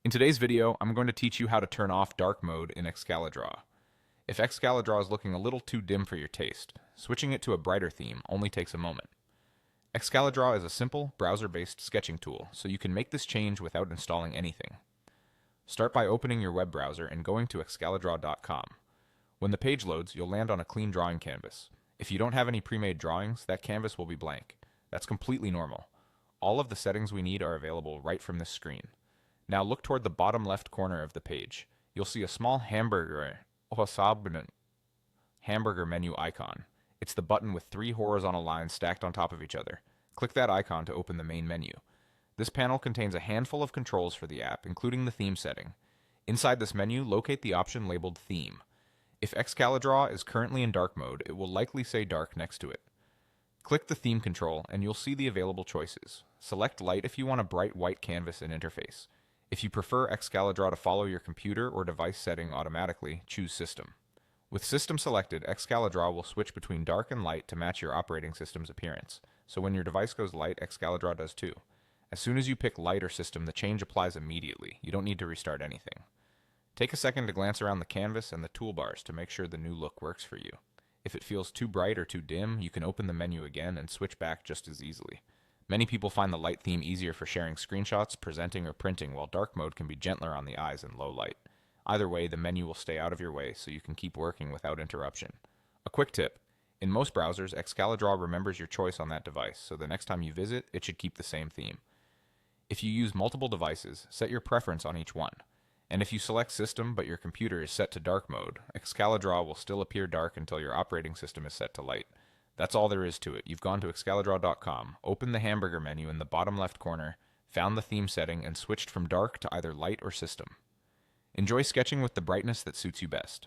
In today's video, I'm going to teach you how to turn off dark mode in Excalidraw. If Excalidraw is looking a little too dim for your taste, switching it to a brighter theme only takes a moment. Excalidraw is a simple, browser-based sketching tool, so you can make this change without installing anything. Start by opening your web browser and going to excalidraw.com. When the page loads, you'll land on a clean drawing canvas. If you don't have any pre-made drawings, that canvas will be blank. That's completely normal. All of the settings we need are available right from this screen. Now look toward the bottom left corner of the page. You'll see a small hamburger menu icon. It's the button with 3 horizontal lines stacked on top of each other. Click that icon to open the main menu. This panel contains a handful of controls for the app, including the theme setting. Inside this menu, locate the option labeled Theme. If Excalidraw is currently in dark mode, it will likely say dark next to it. Click the theme control and you'll see the available choices. Select light if you want a bright white canvas and interface. If you prefer Excalidraw to follow your computer or device setting automatically, choose System. With System selected, Excalidraw will switch between dark and light to match your operating system's appearance. So when your device goes light, Excalidraw does too. As soon as you pick light or system, the change applies immediately. You don't need to restart anything. Take a second to glance around the canvas and the toolbars to make sure the new look works for you. If it feels too bright or too dim, you can open the menu again and switch back just as easily. Many people find the light theme easier for sharing screenshots, presenting, or printing, while dark mode can be gentler on the eyes in low light. Either way, the menu will stay out of your way so you can keep working without interruption. A quick tip: in most browsers, Excalidraw remembers your choice on that device, so the next time you visit, it should keep the same theme. If you use multiple devices, set your preference on each one. And if you select System but your computer is set to dark mode, Excalidraw will still appear dark until your operating system is set to light. That's all there is to it. You've gone to excalidraw.com, opened the hamburger menu in the bottom left corner, found the theme setting, and switched from dark to either light or system. Enjoy sketching with the brightness that suits you best.